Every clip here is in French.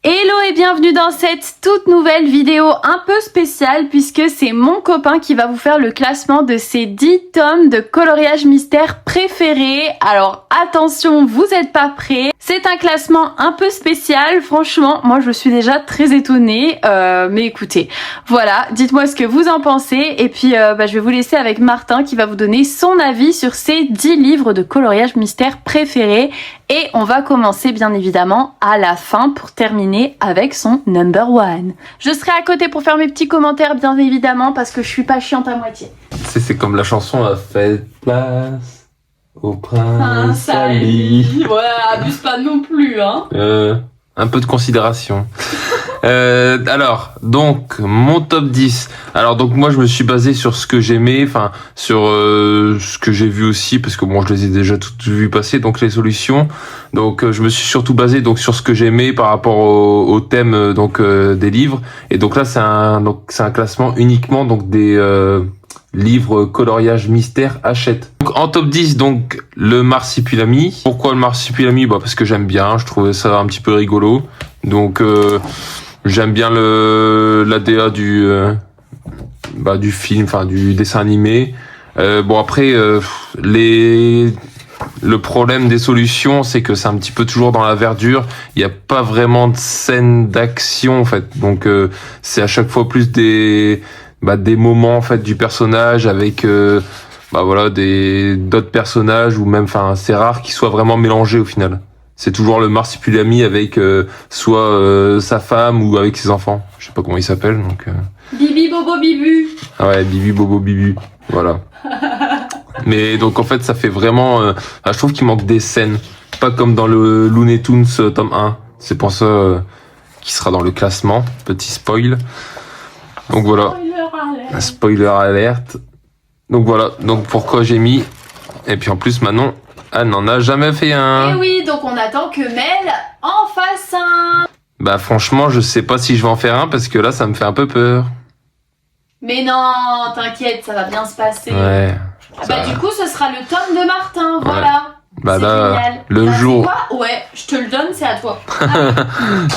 Hello et bienvenue dans cette toute nouvelle vidéo un peu spéciale puisque c'est mon copain qui va vous faire le classement de ses 10 tomes de coloriage mystère préférés. Alors attention, vous n'êtes pas prêts. C'est un classement un peu spécial, franchement, moi je suis déjà très étonnée, mais écoutez, voilà, dites-moi ce que vous en pensez et puis je vais vous laisser avec Martin qui va vous donner son avis sur ses 10 livres de coloriage mystère préférés et on va commencer bien évidemment à la fin pour terminer avec son number one. Je serai à côté pour faire mes petits commentaires bien évidemment parce que je suis pas chiante à moitié. C'est comme la chanson « Faites place au prince Ali ». Ouais, abuse pas non plus, hein. Un peu de considération. Alors, donc, mon top 10. Alors, donc, moi, je me suis basé sur ce que j'aimais, enfin, sur ce que j'ai vu aussi, parce que bon, je les ai déjà toutes vues passer, donc les solutions. Donc, je me suis surtout basé donc sur ce que j'aimais par rapport au thème donc des livres. Et donc là, c'est un classement uniquement donc des livres coloriage mystère Hachette. Donc en top 10, donc le Marsipulami. Pourquoi le Marsipulami? Parce que j'aime bien, je trouvais ça un petit peu rigolo. Donc j'aime bien l'ADA du film, enfin du dessin animé. Après le problème des solutions, c'est que c'est un petit peu toujours dans la verdure. Il n'y a pas vraiment de scène d'action en fait. Donc c'est à chaque fois plus des moments en fait du personnage avec d'autres personnages ou même c'est rare qu'ils soient vraiment mélangés au final. C'est toujours le Marsipulami avec soit sa femme ou avec ses enfants. Je sais pas comment il s'appelle donc Bibi Bobo Bibu. Ah ouais, Bibi Bobo Bibu. Voilà. Mais donc en fait ça fait vraiment je trouve qu'il manque des scènes, pas comme dans le Looney Tunes tome 1. C'est pour ça qu'il sera dans le classement, petit spoil. Donc voilà. Un spoiler alerte. Donc voilà, donc pourquoi j'ai mis. Et puis en plus Manon, elle n'en a jamais fait un. Et oui, donc on attend que Mel en fasse un. Franchement, je sais pas si je vais en faire un parce que là ça me fait un peu peur. Mais non, t'inquiète, ça va bien se passer. Ouais. Du coup, ce sera le tome de Martin, voilà. C'est là, génial. Le jour. C'est quoi? Ouais, je te le donne, c'est à toi.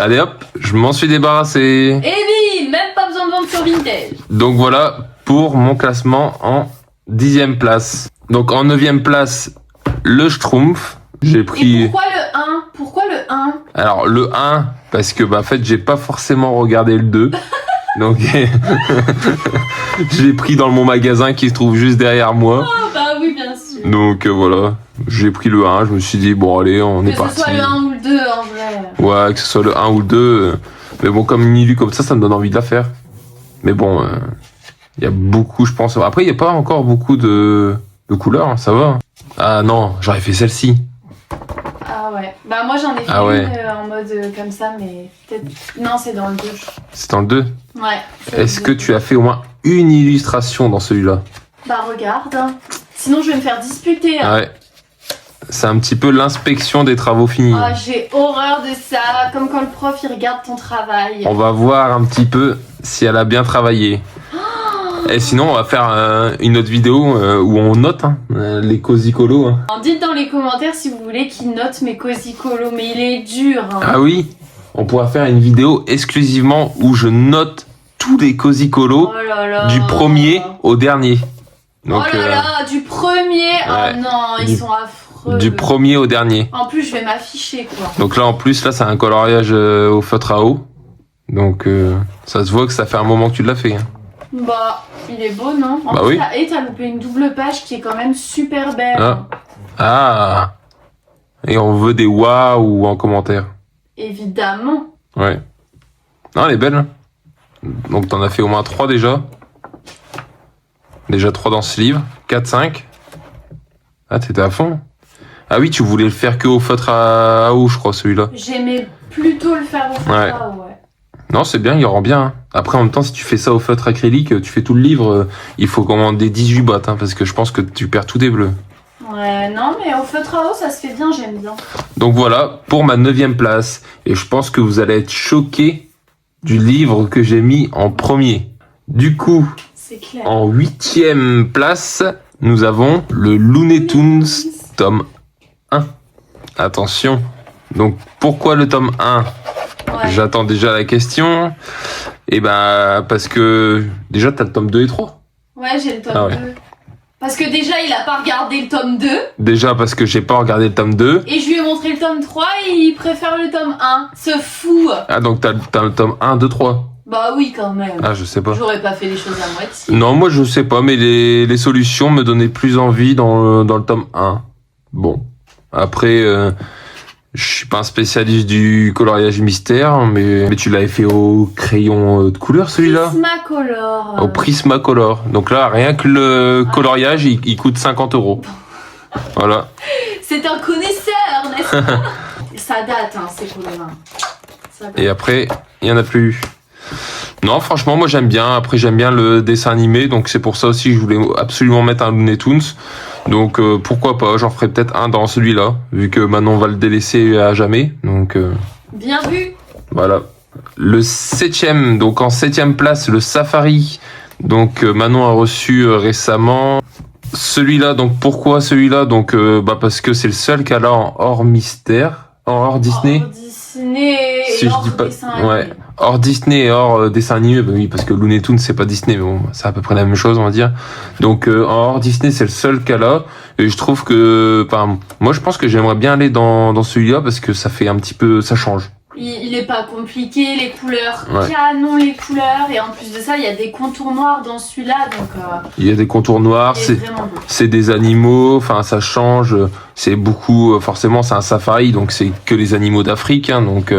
Allez hop, je m'en suis débarrassé. Et oui, même pas besoin de vendre sur Vinted. Donc voilà pour mon classement en 10e place. Donc en 9e place, le Schtroumpf. J'ai pris. Et pourquoi le 1? Alors le 1, parce que en fait j'ai pas forcément regardé le 2. Donc j'ai pris dans mon magasin qui se trouve juste derrière moi. Oh oui, bien sûr. Donc voilà, j'ai pris le 1, je me suis dit bon allez, on est parti. Que ce soit le 1 ou le 2 en vrai. Ouais, que ce soit le 1 ou le 2. Mais bon, comme une illu comme ça me donne envie de la faire. Mais bon, il y a beaucoup, je pense. Après, il n'y a pas encore beaucoup de couleurs, hein, ça va. Ah non, j'aurais fait celle-ci. Ah ouais. Moi j'en ai fait une en mode comme ça, mais peut-être. Non, c'est dans le 2. C'est dans le 2 ? Ouais. Est-ce que tu as fait au moins une illustration dans celui-là ? Regarde. Sinon, je vais me faire disputer. Hein. Ouais. C'est un petit peu l'inspection des travaux finis. Oh, j'ai horreur de ça. Comme quand le prof, il regarde ton travail. On va voir un petit peu si elle a bien travaillé. Et sinon, on va faire une autre vidéo où on note les cosicolos. Dites dans les commentaires si vous voulez qu'il note mes cosicolos, mais il est dur. Ah oui, on pourra faire une vidéo exclusivement où je note tous les cosicolos du premier au dernier. Donc, du premier. Ouais, oh non, ils sont affreux. Du premier au dernier. En plus, je vais m'afficher quoi. Donc là, en plus, c'est un coloriage au feutre à eau. Donc ça se voit que ça fait un moment que tu l'as fait. Il est beau, non? En plus, t'as loupé une double page qui est quand même super belle. Ah. Et on veut des waouh en commentaire. Évidemment. Ouais. Non, elle est belle. Donc t'en as fait au moins 3 déjà. Déjà 3 dans ce livre. 4, 5. Ah, t'étais à fond. Ah oui, tu voulais le faire que au feutre à eau, je crois, celui-là. J'aimais plutôt le faire au feutre à eau, ouais. Non, c'est bien, il rend bien. Après, en même temps, si tu fais ça au feutre acrylique, tu fais tout le livre, il faut commander 18 boîtes, parce que je pense que tu perds tous tes bleus. Ouais, non, mais au feutre à eau, ça se fait bien, j'aime bien. Donc voilà, pour ma 9e place. Et je pense que vous allez être choqués du livre que j'ai mis en premier. Du coup, c'est clair. En 8e place, nous avons le Looney Tunes tome 1. Attention. Donc, pourquoi le tome 1 ? Ouais. J'attends déjà la question. Et ben, parce que déjà, t'as le tome 2 et 3. Ouais, j'ai le tome Ah ouais. 2. Parce que déjà, il a pas regardé le tome 2. Déjà, parce que j'ai pas regardé le tome 2. Et je lui ai montré le tome 3 et il préfère le tome 1. Ce fou. Ah, donc t'as le tome 1, 2, 3. Bah oui, quand même. Ah, je sais pas. J'aurais pas fait les choses à moitié. Non, moi, je sais pas, mais les solutions me donnaient plus envie dans le tome 1. Bon. Après, je suis pas un spécialiste du coloriage mystère, mais tu l'avais fait au crayon de couleur, celui-là ? Prismacolor. Au Prismacolor. Donc là, rien que le coloriage, il coûte 50 €. Voilà. C'est un connaisseur, n'est-ce pas? Ça date, hein, ces couleurs. Ça date. Et après, il y en a plus. Non, franchement, moi j'aime bien. Après, j'aime bien le dessin animé, donc c'est pour ça aussi que je voulais absolument mettre un Looney Tunes. Donc pourquoi pas, j'en ferai peut-être un dans celui-là, vu que Manon va le délaisser à jamais. Donc Bien vu. voilà. Le 7e, donc en 7e place, le Safari. Donc Manon a reçu récemment celui-là. Donc pourquoi celui-là ? Donc parce que c'est le seul qu'elle a en hors mystère, en hors Disney. Hors Disney Si et je hors dis pas- dessin animé. ouais. Hors Disney et hors dessin animé, bah oui, parce que Looney Tunes c'est pas Disney, mais bon, c'est à peu près la même chose, on va dire. Donc en hors Disney, c'est le seul qu'elle a, et je trouve que, moi je pense que j'aimerais bien aller dans celui-là parce que ça fait un petit peu, ça change. Il est pas compliqué, les couleurs, Ouais. canon les couleurs, et en plus de ça, il y a des contours noirs dans celui-là, donc Il y a des contours noirs, il est vraiment beau. c'est des animaux, enfin ça change, c'est beaucoup, forcément c'est un safari, donc c'est que les animaux d'Afrique, hein, donc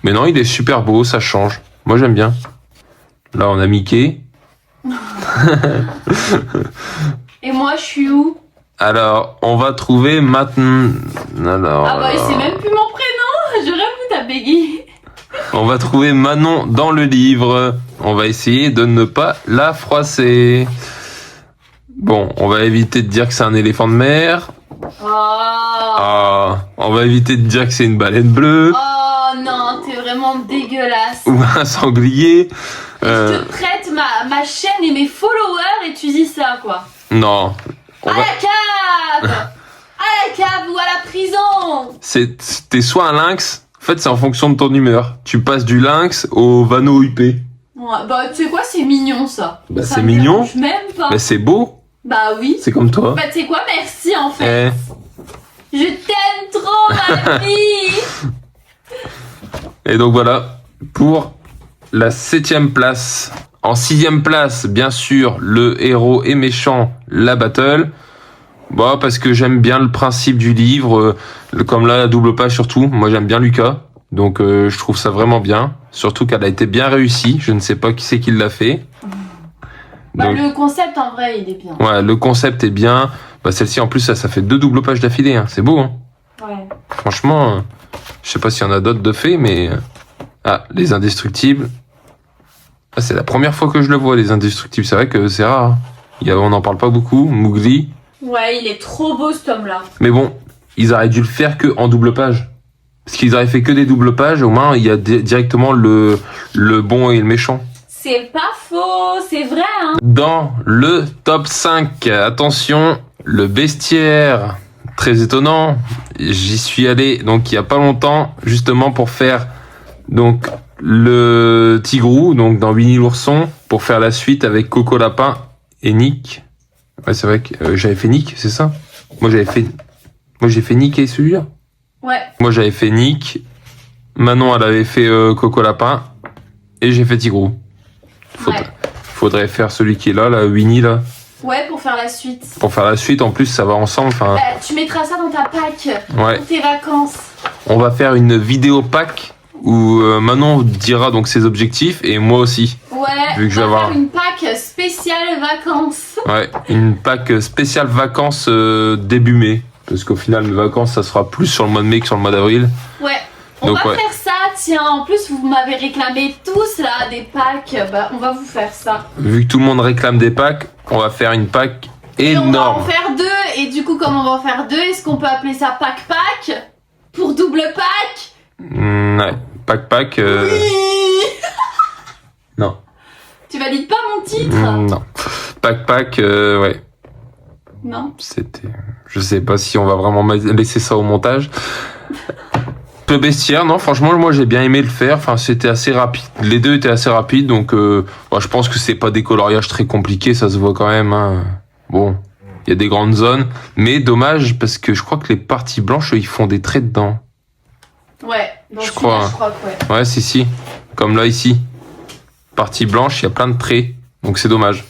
mais non, il est super beau, ça change. Moi j'aime bien. Là on a Mickey. Et moi, je suis où? Alors, on va trouver maintenant. Alors, Ah bah, il sait même plus mon prénom. J'aurais voulu ta bégayé. on va trouver Manon dans le livre. On va essayer de ne pas la froisser. Bon, on va éviter de dire que c'est un éléphant de mer. Oh. Ah, on va éviter de dire que c'est une baleine bleue Oh non, t'es vraiment dégueulasse. ou un sanglier. Je te traite ma chaîne et mes followers et tu dis ça, quoi. Non. On À va... la cave. À la cave ou à la prison. T'es soit un lynx. En fait, c'est en fonction de ton humeur. Tu passes du lynx au Vano huppé. Ouais, bah, tu sais quoi, c'est mignon, ça. Bah, Ça c'est me mignon. dérange même pas. Mais c'est beau. Bah oui. C'est comme toi. Bah, tu sais quoi, merci, en fait. Eh. Je t'aime trop, ma fille. Et donc voilà, pour la 7e place. En 6e place, bien sûr, le héros est méchant, la battle. Bah, parce que j'aime bien le principe du livre, comme là, la double page surtout. Moi, j'aime bien Lucas, donc je trouve ça vraiment bien. Surtout qu'elle a été bien réussie. Je ne sais pas qui c'est qui l'a fait. Bah, Donc, le concept, en vrai, il est bien. ouais, le concept est bien. Bah, celle-ci, en plus, ça fait 2 doubles pages d'affilée. Hein. C'est beau, hein. Ouais. Franchement, je sais pas s'il y en a d'autres de faits, mais... Ah, les Indestructibles. Ah, c'est la première fois que je le vois, les Indestructibles. C'est vrai que c'est rare. On n'en parle pas beaucoup. Mowgli. Ouais, il est trop beau, ce tome-là. Mais bon, ils auraient dû le faire que en double page. Parce qu'ils auraient fait que des doubles pages, au moins, il y a directement le bon et le méchant. C'est pas faux, c'est vrai, hein. Dans le top 5, attention, le bestiaire. Très étonnant. J'y suis allé, donc, il y a pas longtemps, justement, pour faire, donc, le Tigrou, donc, dans Winnie l'ourson, pour faire la suite avec Coco Lapin et Nick. Ouais, c'est vrai que j'avais fait Nick, c'est ça? Moi, j'ai fait Nick et celui-là. Ouais. Moi, j'avais fait Nick. Manon, elle avait fait Coco Lapin. Et j'ai fait Tigrou. Ouais. Faudrait faire celui qui est là, Winnie, là. Ouais, pour faire la suite. Pour faire la suite, en plus, ça va ensemble. Enfin, Bah, tu mettras ça dans ta pack ouais. pour tes vacances. On va faire une vidéo pack où Manon dira donc ses objectifs et moi aussi. Ouais, Vu que je vais on va avoir- faire une pack spéciale vacances. Ouais, une pack spéciale vacances début mai. Parce qu'au final, mes vacances, ça sera plus sur le mois de mai que sur le mois d'avril. Ouais. On Donc, va ouais. faire ça, tiens. En plus, vous m'avez réclamé tous là des packs. Bah, on va vous faire ça. Vu que tout le monde réclame des packs, on va faire une pack Et on va en énorme. faire deux. Et du coup, comme on va en faire deux, est-ce qu'on peut appeler ça pack pour double pack? Ouais, pack. Oui. Non. Tu valides pas mon titre? Non. Pack, ouais. Non. C'était... Je sais pas si on va vraiment laisser ça au montage. Peu bestiaire, non, franchement, moi j'ai bien aimé le faire. Enfin, c'était assez rapide. Les deux étaient assez rapides, donc je pense que c'est pas des coloriages très compliqués, ça se voit quand même. Hein. Bon, il y a des grandes zones, mais dommage parce que je crois que les parties blanches, ils font des traits dedans. Ouais, dans je crois que ouais. Ouais, si. Comme là, ici. Partie blanche, il y a plein de traits, donc c'est dommage.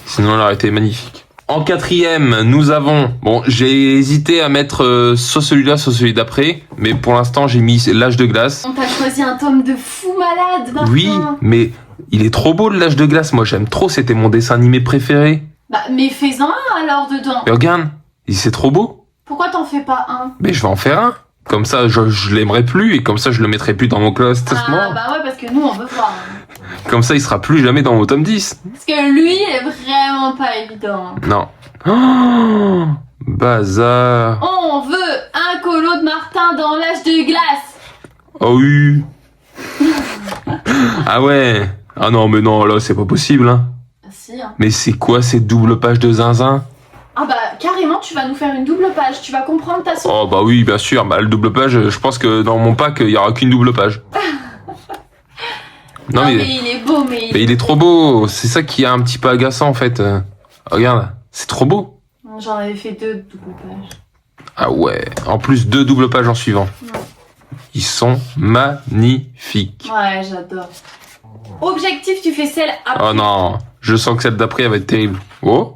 Sinon, elle aurait été magnifique. En quatrième, nous avons... Bon, j'ai hésité à mettre soit celui-là, soit celui d'après. Mais pour l'instant, j'ai mis l'âge de glace. On t'a choisi un tome de fou malade, Martin. Oui, mais il est trop beau, l'âge de glace. Moi, j'aime trop. C'était mon dessin animé préféré. Bah, mais fais-en un alors dedans. Mais regarde, c'est trop beau. Pourquoi t'en fais pas un? Mais je vais en faire un. Comme ça, je l'aimerais plus. Et comme ça, je le mettrai plus dans mon classement. Ah, bah ouais, parce que nous, on veut voir. Comme ça, il sera plus jamais dans mon tome 10. Parce que lui, il est vraiment pas évident. Non. Oh, bazar. On veut un colo de Martin dans l'âge de glace. Oh oui. Ah ouais. Ah non, mais non, là, c'est pas possible. Hein. Ah si, hein. Mais c'est quoi ces doubles pages de zinzin? Ah bah, carrément, tu vas nous faire une double page. Tu vas comprendre ta sauce. Oh bah oui, bien sûr. Bah, le double page, je pense que dans mon pack, il y aura qu'une double page. Non, mais il est beau, mais il est trop beau. C'est ça qui est un petit peu agaçant, en fait. Regarde, c'est trop beau. J'en avais fait 2 doubles pages. Ah ouais. En plus, 2 doubles pages en suivant. Ouais. Ils sont magnifiques. Ouais, j'adore. Objectif, tu fais celle après. Oh non, je sens que celle d'après, elle va être terrible. Oh.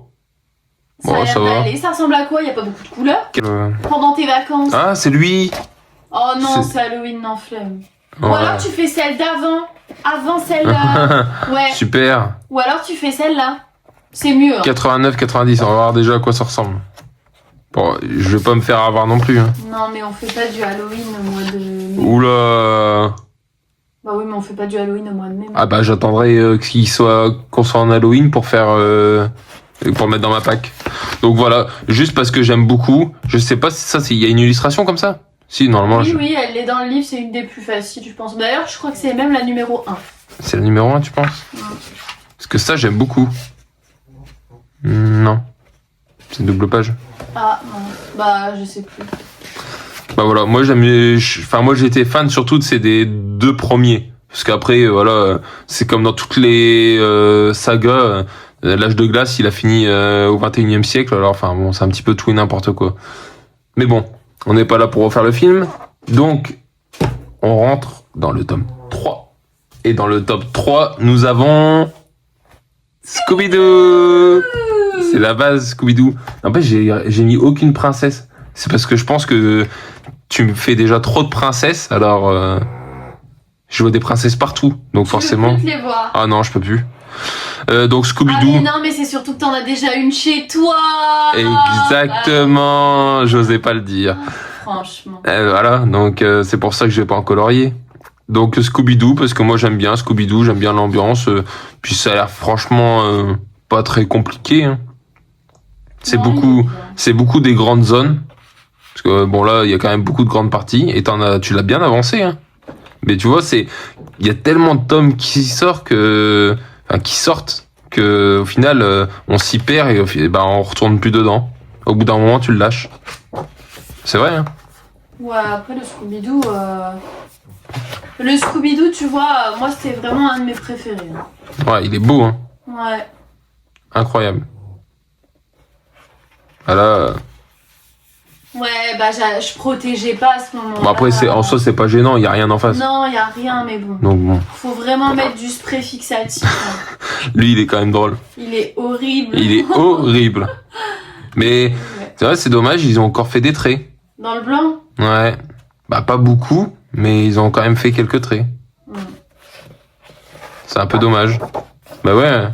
Bon, ça va. Ça ressemble à quoi? Il n'y a pas beaucoup de couleurs pendant tes vacances. Ah, c'est lui. Oh non, c'est Halloween, non, flemme. Ouais. Ou alors tu fais celle d'avant. Avant celle-là. Ouais. Super. Ou alors tu fais celle-là. C'est mieux. Hein. 89, 90, on va voir déjà à quoi ça ressemble. Bon, je vais pas me faire avoir non plus. Hein. Non, mais on fait pas du Halloween au mois de mai. Oula. Bah oui, mais on fait pas du Halloween au mois de mai. Ah bah j'attendrai qu'on soit en Halloween pour faire... pour le mettre dans ma pack. Donc voilà, juste parce que j'aime beaucoup. Je sais pas si ça, il y a une illustration comme ça. Si, normalement. Oui, elle est dans le livre, c'est une des plus faciles, je pense. D'ailleurs, je crois que c'est même la numéro 1. C'est la numéro 1, tu penses? Parce que ça, j'aime beaucoup. Non. C'est une double page. Ah, non. Bah, je sais plus. Bah voilà, moi j'étais fan surtout de ces des 2 premiers. Parce qu'après, voilà, c'est comme dans toutes les sagas. L'âge de glace, il a fini au 21e siècle. Alors, enfin, bon, c'est un petit peu tout et n'importe quoi. Mais bon, on n'est pas là pour refaire le film. Donc, on rentre dans le tome 3. Et dans le top 3, nous avons... Scooby-Doo. C'est la base, Scooby-Doo. En fait, j'ai mis aucune princesse. C'est parce que je pense que tu me fais déjà trop de princesses. Alors, je vois des princesses partout. Donc, forcément... peux plus les voir. Ah non, je peux plus. Donc Scooby-Doo. Ah mais non, mais c'est surtout que t'en as déjà une chez toi. Exactement, j'osais pas le dire. Franchement. Voilà, donc c'est pour ça que je vais pas en colorier. Donc Scooby-Doo, parce que moi j'aime bien Scooby-Doo, j'aime bien l'ambiance. Puis ça a l'air franchement pas très compliqué. Hein. C'est beaucoup des grandes zones. Parce que bon là, il y a quand même beaucoup de grandes parties. Et tu l'as bien avancé. Hein. Mais tu vois, il y a tellement de tomes qui sortent que au final on s'y perd et on retourne plus dedans. Au bout d'un moment tu le lâches. C'est vrai hein. Ouais, après le Scooby-Doo, tu vois, moi c'était vraiment un de mes préférés. Hein. Ouais, il est beau hein. Ouais. Incroyable. Voilà. Ouais, bah je protégeais pas à ce moment-là. Bon après en soi c'est pas gênant, il y a rien en face. Non, il y a rien mais bon. Donc bon. Faut vraiment mettre du spray fixatif. Hein. Lui, il est quand même drôle. Il est horrible. Il est horrible. Mais ouais. C'est vrai, c'est dommage, ils ont encore fait des traits. Dans le blanc? Ouais. Bah pas beaucoup, mais ils ont quand même fait quelques traits. C'est un peu dommage. Bah ouais.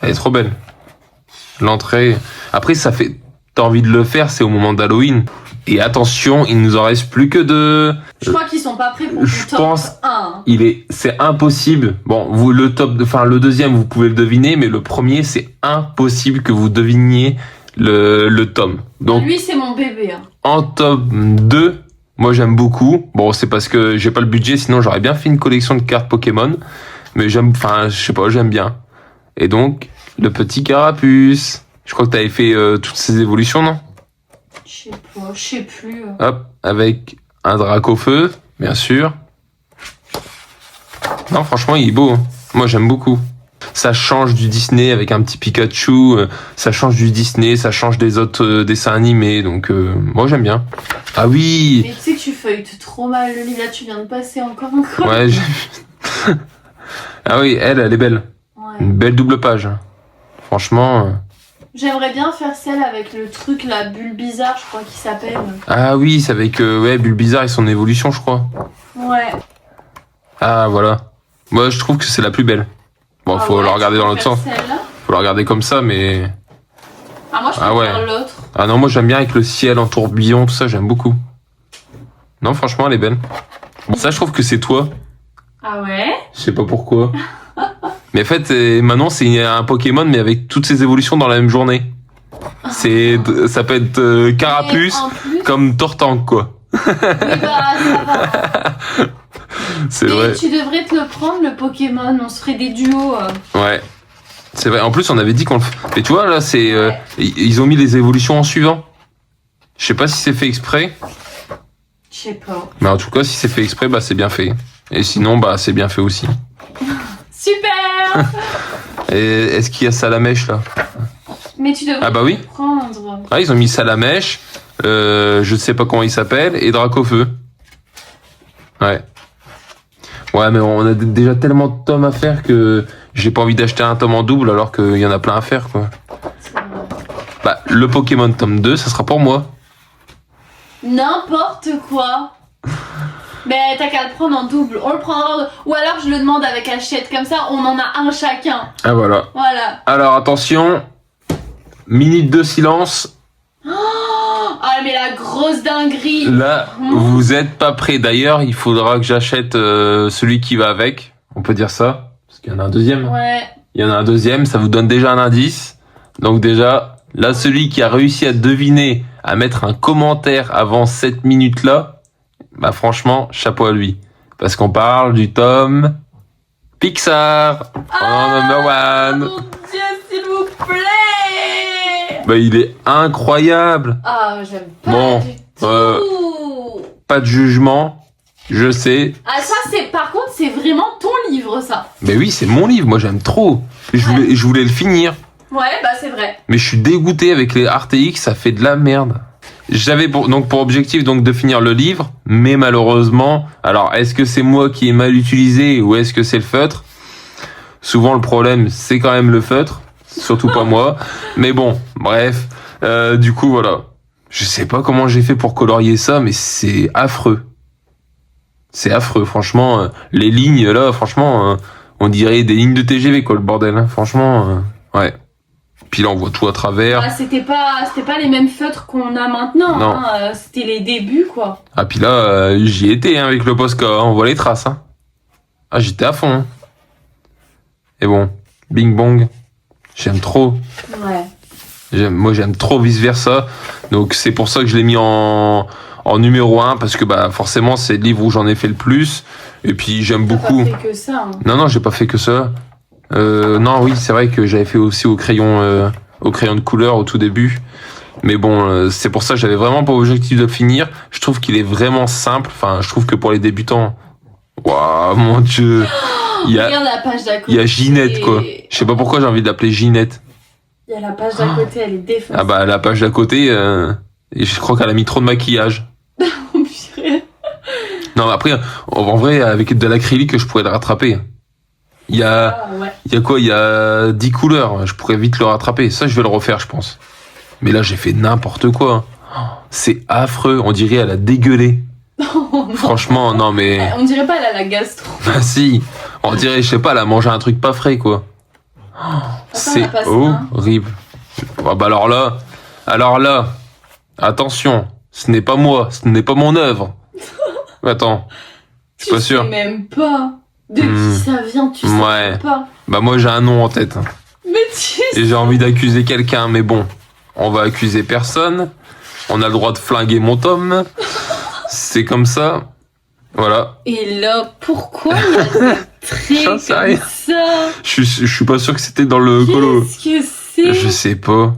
Elle est trop belle. L'entrée. Après ça fait... T'as envie de le faire, c'est au moment d'Halloween. Et attention, il nous en reste plus que 2. Je crois qu'ils sont pas prêts pour le top 1. C'est impossible. Bon, le deuxième, vous pouvez le deviner, mais le premier, c'est impossible que vous deviniez le tome. Donc, lui, c'est mon bébé. Hein. En top 2, moi j'aime beaucoup. Bon, c'est parce que j'ai pas le budget, sinon j'aurais bien fait une collection de cartes Pokémon. Mais j'aime bien. Et donc, le petit Carapuce. Je crois que t'avais fait toutes ces évolutions, non? Je sais pas, je sais plus. Hop, avec un Dracofeu, bien sûr. Non, franchement, il est beau. Hein. Moi, j'aime beaucoup. Ça change du Disney avec un petit Pikachu. Ça change du Disney, ça change des autres dessins animés. Donc, moi, j'aime bien. Ah oui. Mais tu sais que tu feuilletes trop mal le livre. Là, tu viens de passer encore un coup. Ouais, ah oui, elle est belle. Ouais. Une belle double page. Franchement. J'aimerais bien faire celle avec le truc, la bulle bizarre, je crois qu'il s'appelle. Ah oui, c'est avec ouais, Bulbizarre et son évolution, je crois. Ouais. Ah voilà. Moi, je trouve que c'est la plus belle. Bon, Ah faut ouais, la regarder tu dans l'autre sens. celle-là. Faut la regarder comme ça, mais. Ah, moi, je Ah préfère ouais. l'autre. Ah non, moi j'aime bien avec le ciel en tourbillon, tout ça, j'aime beaucoup. Non, franchement, elle est belle. Bon, ça, je trouve que c'est toi. Ah ouais? Je sais pas pourquoi. Mais en fait, maintenant, c'est un Pokémon, mais avec toutes ses évolutions dans la même journée. Ça peut être Carapuce, Et en plus, comme Tortank, quoi. oui, bah, ça va. C'est Mais vrai. tu devrais te le prendre, le Pokémon. On se ferait des duos. Ouais. C'est vrai. En plus, on avait dit qu'on le. Mais tu vois, là, c'est. Ouais. Ils ont mis les évolutions en suivant. Je sais pas si c'est fait exprès. Je sais pas. Mais en tout cas, si c'est fait exprès, bah, c'est bien fait. Et sinon, bah, c'est bien fait aussi. Super. Et est-ce qu'il y a Salamèche, là? Mais tu devrais Ah bah oui. te le prendre. Ah, ils ont mis Salamèche, je sais pas comment il s'appelle, et Dracofeu. Ouais. Ouais, mais on a déjà tellement de tomes à faire que j'ai pas envie d'acheter un tome en double alors qu'il y en a plein à faire, quoi. C'est vrai. Bah, le Pokémon tome 2, ça sera pour moi. N'importe quoi. Mais t'as qu'à le prendre en double. On le prendra en double. Ou alors je le demande avec Hachette. Comme ça, on en a un chacun. Ah, voilà. Voilà. Alors, attention. Minute de silence. Ah, mais la grosse dinguerie. Là, vous êtes pas prêts. D'ailleurs, il faudra que j'achète celui qui va avec. On peut dire ça. Parce qu'il y en a un deuxième. Ouais. Il y en a un deuxième, ça vous donne déjà un indice. Donc déjà, là, celui qui a réussi à deviner, à mettre un commentaire avant cette minute-là, bah franchement, chapeau à lui. Parce qu'on parle du tome Pixar. Number one. Mon Dieu, s'il vous plaît. Bah il est incroyable. Ah, j'aime pas Bon, du tout. Pas de jugement, je sais. Ah, ça, c'est... Par contre, c'est vraiment ton livre, ça. Mais oui, c'est mon livre, moi j'aime trop. Je voulais le finir. Ouais, bah c'est vrai. Mais je suis dégoûté avec les RTX, ça fait de la merde. J'avais donc pour objectif donc de finir le livre, mais malheureusement, alors est-ce que c'est moi qui ai mal utilisé ou est-ce que c'est le feutre? Souvent le problème c'est quand même le feutre, surtout pas moi. Mais bon, bref, du coup voilà. Je sais pas comment j'ai fait pour colorier ça, mais c'est affreux. C'est affreux, franchement. Les lignes là, franchement, on dirait des lignes de TGV quoi, le bordel. Hein. Franchement, ouais. Puis là, on voit tout à travers. Ah, c'était pas les mêmes feutres qu'on a maintenant. Non. Hein. C'était les débuts, quoi. Ah, puis là, j'y étais hein, avec le Posca. Hein. On voit les traces. Hein. Ah, j'étais à fond. Hein. Et bon, Bing Bong, j'aime trop. Ouais. Moi, j'aime trop vice versa. Donc, c'est pour ça que je l'ai mis en numéro 1. Parce que bah forcément, c'est le livre où j'en ai fait le plus. Et puis, j'aime beaucoup. T'as pas fait que ça. Hein. Non, j'ai pas fait que ça. Non, oui, c'est vrai que j'avais fait aussi au crayon de couleur au tout début. Mais bon, c'est pour ça que j'avais vraiment pas objectif de le finir. Je trouve qu'il est vraiment simple. Enfin, je trouve que pour les débutants, waouh, mon Dieu, Regarde la page d'à côté. il y a Ginette quoi. Je sais pas pourquoi j'ai envie de l'appeler Ginette. Il y a la page d'à côté, elle est défoncée. Ah bah la page d'à côté, et je crois qu'elle a mis trop de maquillage. Oh, purée. Non, mais après, en vrai, avec de l'acrylique, je pourrais le rattraper. Il y a Ah, ouais. Il y a quoi? Il y a 10 couleurs. Je pourrais vite le rattraper. Ça, je vais le refaire, je pense. Mais là, j'ai fait n'importe quoi. C'est affreux. On dirait elle a dégueulé. Oh, non. Franchement, non mais... On dirait pas elle a la gastro. Ah si. On dirait, je sais pas, elle a mangé un truc pas frais, quoi. C'est on a pas ça, hein. horrible. Ah bah alors là, attention. Ce n'est pas moi. Ce n'est pas mon œuvre. Attends. Je suis pas sûr. Tu sais même pas de qui ça vient, tu Ouais. sais pas. Bah moi, j'ai un nom en tête. Mais tu Et j'ai envie d'accuser quelqu'un, mais bon, on va accuser personne. On a le droit de flinguer mon tome. C'est comme ça. Voilà. Et là, pourquoi il y a des J'en traits sais comme rien. ça? Je suis pas sûr que c'était dans le colo. Qu'est-ce que c'est? Je sais pas.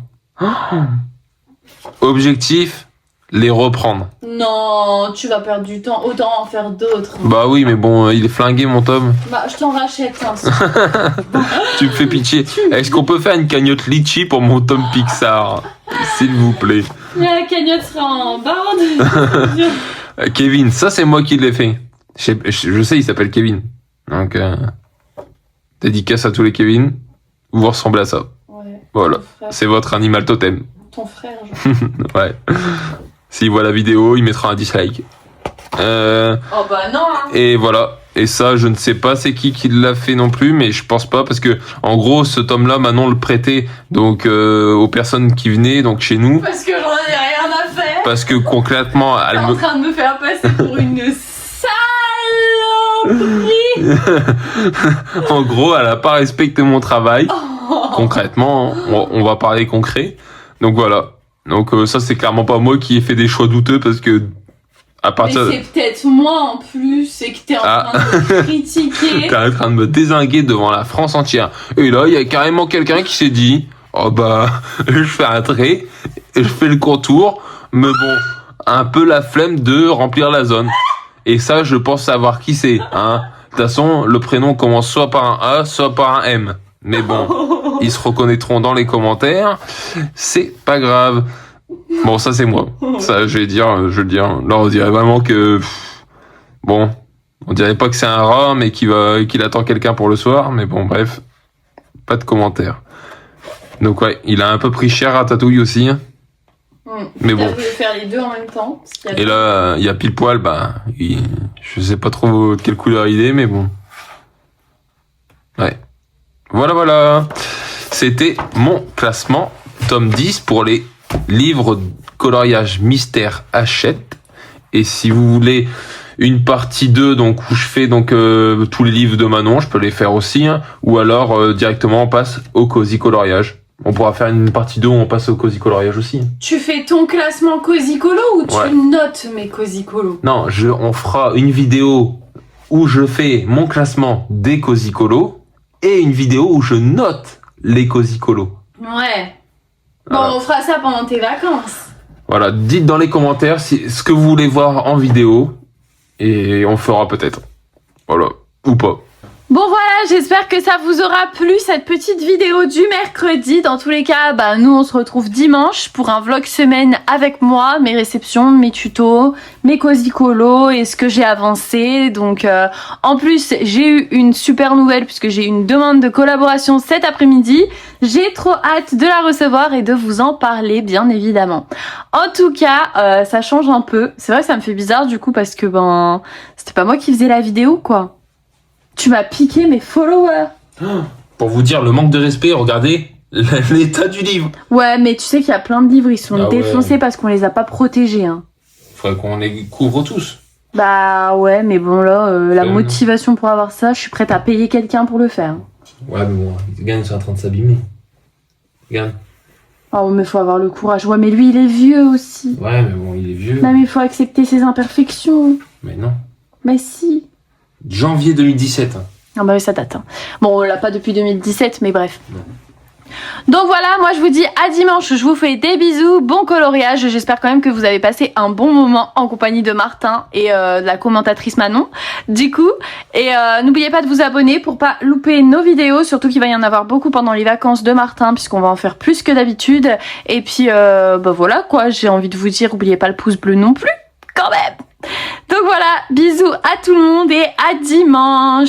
Objectif, les reprendre. Non, tu vas perdre du temps. Autant en faire d'autres. Bah oui, mais bon, il est flingué mon tome. Bah, je t'en rachète un. Tu me fais pitié. Est-ce qu'on peut faire une cagnotte litchi pour mon tome Pixar? S'il vous plaît. La cagnotte sera en barre. Kevin, ça c'est moi qui l'ai fait. Je sais, il s'appelle Kevin. Donc, dédicace à tous les Kevin. Vous ressemblez à ça. Ouais. Voilà, c'est votre animal totem. Ton frère, genre. Ouais. S'il voit la vidéo, il mettra un dislike. Oh bah non. Hein. Et voilà. Et ça, je ne sais pas c'est qui l'a fait non plus, mais je pense pas parce que en gros, ce tome-là, Manon le prêtait donc aux personnes qui venaient donc chez nous. Parce que j'en ai rien à faire. Parce que concrètement, T'es en train de me faire passer pour une saloperie. En gros, elle a pas respecté mon travail. Concrètement, on va parler concret. Donc voilà. Donc ça, c'est clairement pas moi qui ai fait des choix douteux parce que à partir. Mais c'est peut-être moi en plus et que t'es en train de me critiquer. T'es en train de me dézinguer devant la France entière. Et là, il y a carrément quelqu'un qui s'est dit, oh bah, je fais un trait, et je fais le contour, mais bon, un peu la flemme de remplir la zone. Et ça, je pense savoir qui c'est. Hein. De toute façon, le prénom commence soit par un A, soit par un M. Mais bon, ils se reconnaîtront dans les commentaires. C'est pas grave. Bon, ça c'est moi. Ça, je vais le dire. Là, on dirait vraiment que... Bon, on dirait pas que c'est un rat, mais qu'il attend quelqu'un pour le soir. Mais bon, bref, pas de commentaires. Donc ouais, il a un peu pris cher à Tatouille aussi. Mais bon. Je voulais faire les deux en même temps. Et là, il y a pile poil, bah, je sais pas trop de quelle couleur il est, mais bon. Ouais. Voilà. C'était mon classement tome 10 pour les livres coloriage mystère Hachette. Et si vous voulez une partie 2, donc où je fais donc tous les livres de Manon, je peux les faire aussi, hein, ou alors directement on passe au cozy coloriage. On pourra faire une partie 2 où on passe au cozy coloriage aussi. Tu fais ton classement cozy colo ou tu notes mes cozy colo? Non, on fera une vidéo où je fais mon classement des cozy colo et une vidéo où je note les cozy colo. Ouais. Bon, on fera ça pendant tes vacances. Voilà, dites dans les commentaires ce que vous voulez voir en vidéo et on fera peut-être. Voilà, ou pas. Bon voilà, j'espère que ça vous aura plu cette petite vidéo du mercredi. Dans tous les cas, bah nous on se retrouve dimanche pour un vlog semaine avec moi, mes réceptions, mes tutos, mes cozy colo et ce que j'ai avancé. Donc en plus, j'ai eu une super nouvelle puisque j'ai eu une demande de collaboration cet après-midi. J'ai trop hâte de la recevoir et de vous en parler bien évidemment. En tout cas, ça change un peu. C'est vrai que ça me fait bizarre du coup parce que ben c'était pas moi qui faisais la vidéo quoi. Tu m'as piqué mes followers. Pour vous dire le manque de respect, regardez l'état du livre. Ouais, mais tu sais qu'il y a plein de livres, ils sont défoncés parce qu'on les a pas protégés. Hein. Faudrait qu'on les couvre tous. Bah ouais, mais bon là, la motivation pour avoir ça, je suis prête à payer quelqu'un pour le faire. Ouais, mais bon, les gars, ils sont en train de s'abîmer. Regarde. Oh, mais faut avoir le courage. Ouais, mais lui, il est vieux aussi. Ouais, mais bon, il est vieux. Non, mais il faut accepter ses imperfections. Mais non. Mais si. Janvier 2017. Ah bah oui, ça date. Hein. Bon, on l'a pas depuis 2017, mais bref. Non. Donc voilà, moi je vous dis à dimanche, je vous fais des bisous, bon coloriage, j'espère quand même que vous avez passé un bon moment en compagnie de Martin et de la commentatrice Manon, du coup, et n'oubliez pas de vous abonner pour pas louper nos vidéos, surtout qu'il va y en avoir beaucoup pendant les vacances de Martin, puisqu'on va en faire plus que d'habitude, et puis bah voilà quoi, j'ai envie de vous dire, n'oubliez pas le pouce bleu non plus, quand même. Donc voilà, bisous à tout le monde et à dimanche.